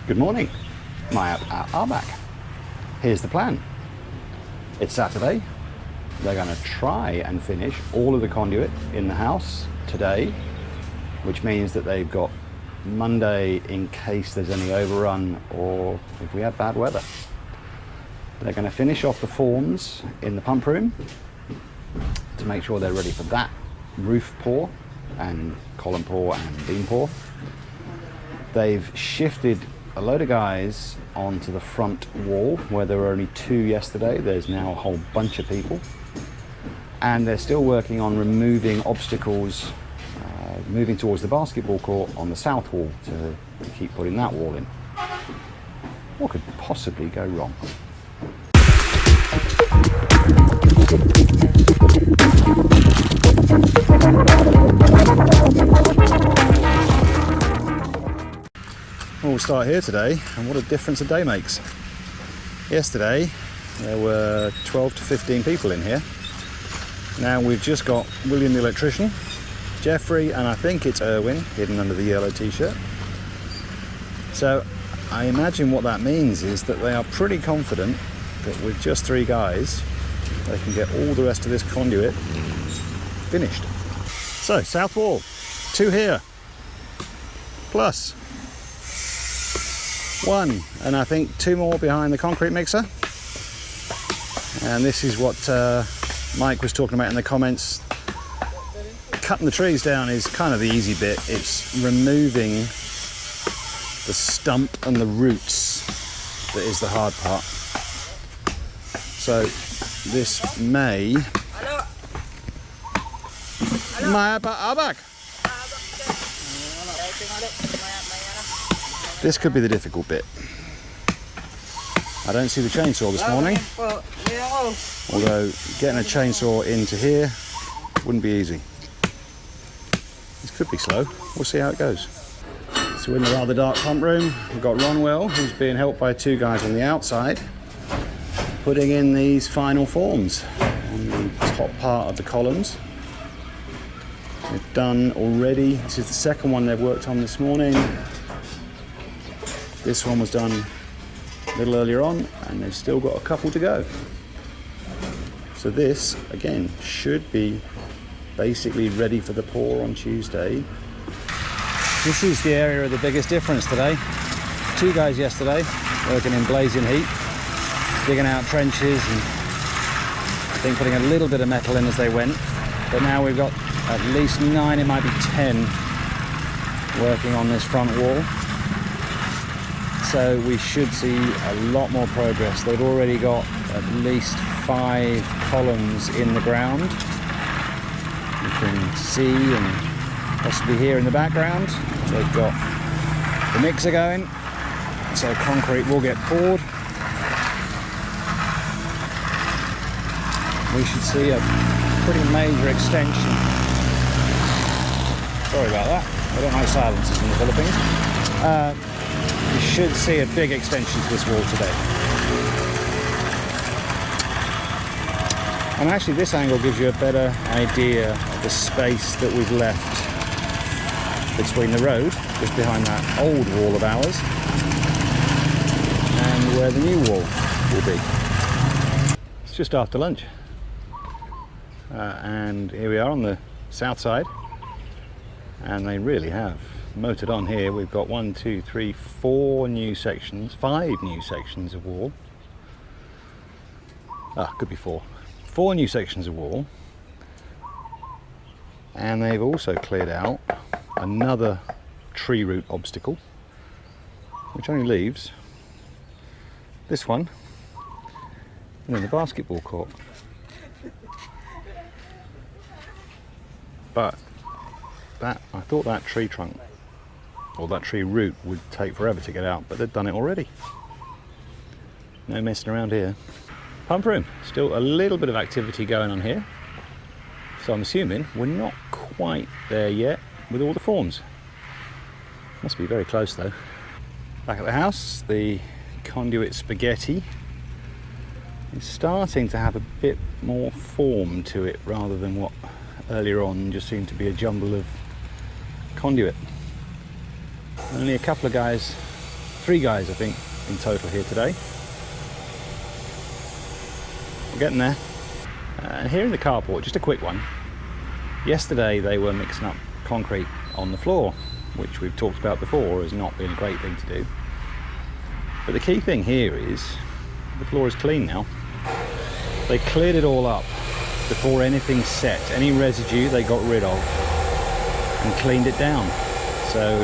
Good morning, Maya are back. Here's the plan. It's Saturday. They're going to try and finish all of the conduit in the house today, which means that they've got Monday in case there's any overrun or if we have bad weather. They're going to finish off the forms in the pump room to make sure they're ready for that roof pour and column pour and beam pour. They've shifted a load of guys onto the front wall where there were only 2 yesterday. There's now a whole bunch of people, and they're still working on removing obstacles, moving towards the basketball court on the south wall to keep putting that wall in. What could possibly go wrong? We'll start here today, and what a difference a day makes. Yesterday there were 12 to 15 people in here. Now we've just got William the electrician, Jeffrey, and I think it's Erwin hidden under the yellow t-shirt. So I imagine what that means is that they are pretty confident that with just 3 guys they can get all the rest of this conduit finished. So south wall, 2 here, plus 1, and I think 2 more behind the concrete mixer. And this is what Mike was talking about in the comments. Cutting the trees down is kind of the easy bit. It's removing the stump and the roots that is the hard part. So this may... Maya back. This could be the difficult bit. I don't see the chainsaw this morning, although getting a chainsaw into here wouldn't be easy. This could be slow. We'll see how it goes. So in the rather dark pump room, we've got Ronwell, who's being helped by 2 guys on the outside, putting in these final forms on the top part of the columns. They've done already. This is the second one they've worked on this morning. This one was done a little earlier on, and they've still got a couple to go. So this, again, should be basically ready for the pour on Tuesday. This is the area of the biggest difference today. 2 guys yesterday working in blazing heat, digging out trenches and I think putting a little bit of metal in as they went. But now we've got at least 9, it might be 10, working on this front wall. So we should see a lot more progress. They've already got at least 5 columns in the ground. You can see, and possibly hear in the background, they've got the mixer going, so concrete will get poured. We should see a pretty major extension. Sorry about that, I don't like silences in the Philippines. You should see a big extension to this wall today. And actually this angle gives you a better idea of the space that we've left between the road, just behind that old wall of ours, and where the new wall will be. It's just after lunch. And here we are on the south side, and they really have motored on here. We've got 1, 2, 3, 4 new sections, 5 new sections of wall. Could be 4. 4 new sections of wall, and they've also cleared out another tree root obstacle, which only leaves this one and then the basketball court. But I thought that tree trunk or that tree root would take forever to get out, but they've done it already. No messing around here. Pump room, still a little bit of activity going on here. So I'm assuming we're not quite there yet with all the forms. Must be very close though. Back at the house, the conduit spaghetti is starting to have a bit more form to it rather than what earlier on just seemed to be a jumble of conduit. Only a couple of guys 3 guys, I think, in total here today. We're getting there. And here in the carport, just a quick one. Yesterday they were mixing up concrete on the floor, which we've talked about before as not being a great thing to do. But the key thing here is the floor is clean now. They cleared it all up before anything set. Any residue they got rid of and cleaned it down. So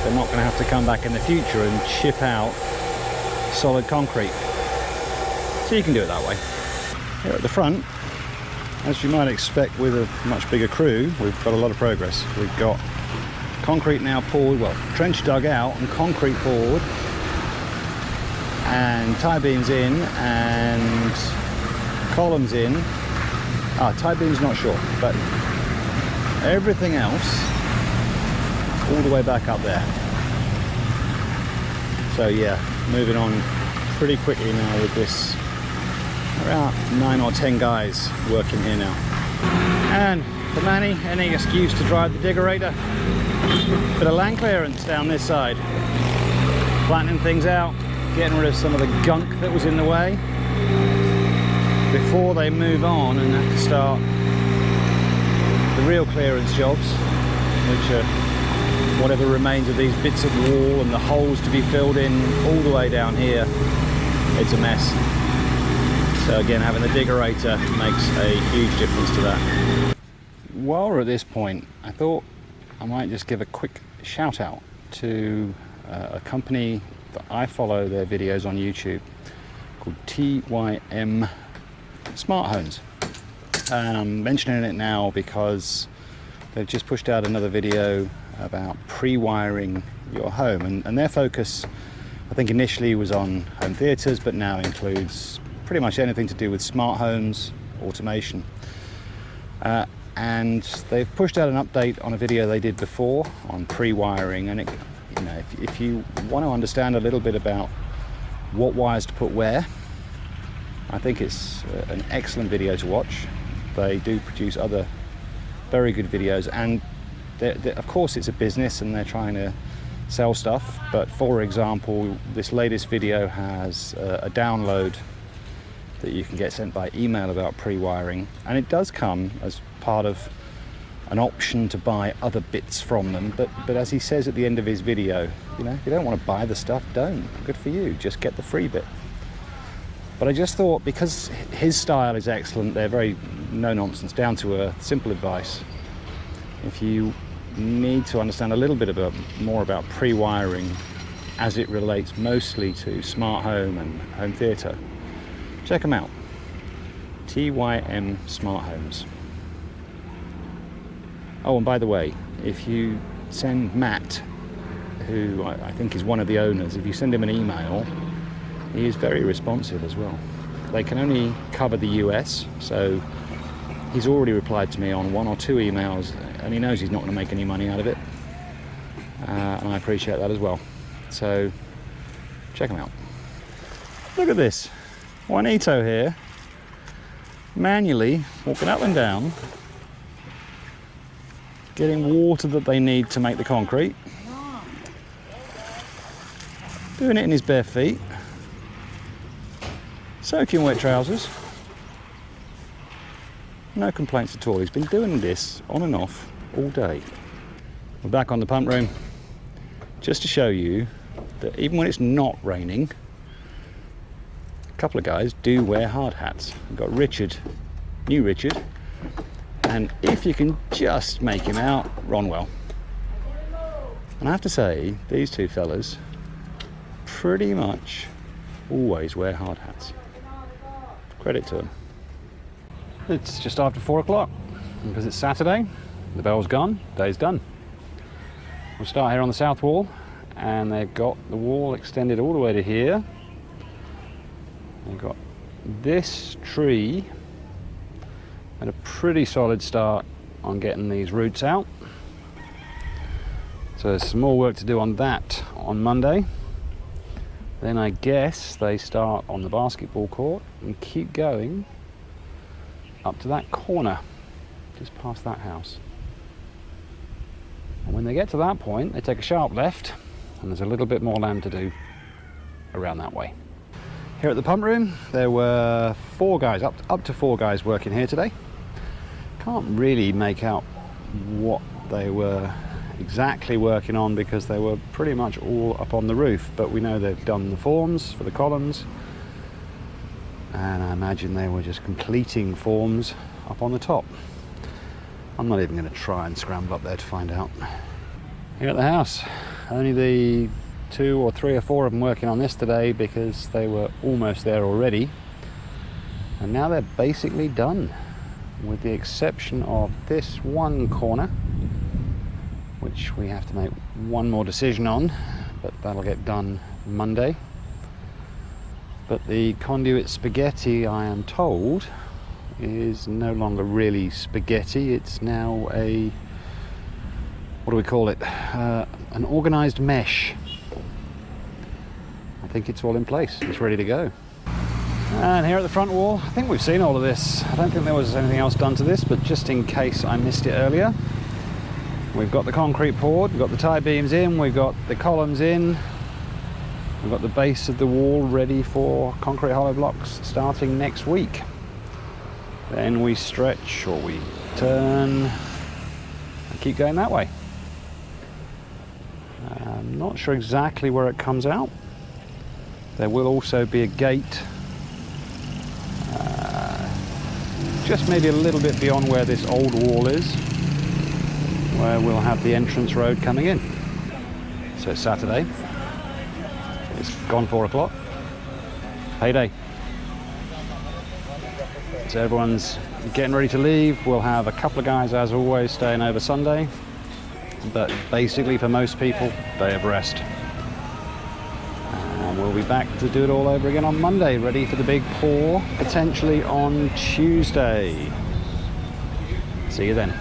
they're not going to have to come back in the future and chip out solid concrete. So you can do it that way. Here at the front, as you might expect with a much bigger crew, we've got a lot of progress. We've got concrete now poured, well, trench dug out and concrete poured, and tie beams in and columns in. Tie beams not sure, but everything else all the way back up there. So yeah, moving on pretty quickly now with this. Around 9 or 10 guys working here now. And for Manny, any excuse to drive the diggerator. Bit of land clearance down this side. Flattening things out, getting rid of some of the gunk that was in the way before they move on and have to start the real clearance jobs, which are whatever remains of these bits of wall and the holes to be filled in all the way down here. It's a mess. So again, having the diggerator makes a huge difference to that. While we're at this point, I thought I might just give a quick shout out to a company that I follow their videos on YouTube called TYM Smart Homes. And I'm mentioning it now because they've just pushed out another video about pre-wiring your home. And their focus, I think initially was on home theatres, but now includes pretty much anything to do with smart homes, automation. And they've pushed out an update on a video they did before on pre-wiring. And if you want to understand a little bit about what wires to put where, I think it's an excellent video to watch. They do produce other very good videos, and of course it's a business and they're trying to sell stuff. But for example, this latest video has a download that you can get sent by email about pre-wiring, and it does come as part of an option to buy other bits from them, but as he says at the end of his video, if you don't want to buy the stuff, don't. Good for you, just get the free bit. But I just thought, because his style is excellent, they're very no nonsense, down to earth, simple advice. If you need to understand a little bit more about pre-wiring as it relates mostly to smart home and home theatre, check them out. TYM Smart Homes. Oh, and by the way, if you send Matt, who I think is one of the owners, if you send him an email, he is very responsive as well. They can only cover the US, so he's already replied to me on 1 or 2 emails, and he knows he's not going to make any money out of it. And I appreciate that as well. So check him out. Look at this. Juanito here, manually walking up and down, getting water that they need to make the concrete, doing it in his bare feet, soaking wet trousers, no complaints at all. He's been doing this on and off all day. We're back on the pump room, just to show you that even when it's not raining, a couple of guys do wear hard hats. We've got Richard, new Richard, and if you can just make him out, Ronwell. And I have to say, these two fellas pretty much always wear hard hats. Credit to them. It's just after 4 o'clock, because it's Saturday, the bell's gone, day's done. We'll start here on the south wall, and they've got the wall extended all the way to here. They've got this tree and a pretty solid start on getting these roots out. So there's some more work to do on that on Monday. Then I guess they start on the basketball court and keep going up to that corner, just past that house. And when they get to that point, they take a sharp left, and there's a little bit more land to do. around that way. Here at the pump room, there were 4 guys, up to 4 guys working here today. Can't really make out what they were exactly working on because they were pretty much all up on the roof, but we know they've done the forms for the columns, and I imagine they were just completing forms up on the top. I'm not even going to try and scramble up there to find out. Here at the house, only the 2 or 3 or 4 of them working on this today because they were almost there already, and now they're basically done, with the exception of this one corner, which we have to make one more decision on, but that'll get done Monday. But the conduit spaghetti, I am told, is no longer really spaghetti. It's now a, what do we call it, an organised mesh. I think it's all in place, it's ready to go. And here at the front wall, I think we've seen all of this. I don't think there was anything else done to this, but just in case I missed it earlier, we've got the concrete poured, we've got the tie beams in, we've got the columns in, we've got the base of the wall ready for concrete hollow blocks starting next week. Then we stretch, or we turn and keep going that way. I'm not sure exactly where it comes out. There will also be a gate just maybe a little bit beyond where this old wall is, where we'll have the entrance road coming in. So it's Saturday, it's gone 4 o'clock, payday. So everyone's getting ready to leave. We'll have a couple of guys, as always, staying over Sunday, but basically for most people, day of rest. And we'll be back to do it all over again on Monday, ready for the big pour, potentially on Tuesday. See you then.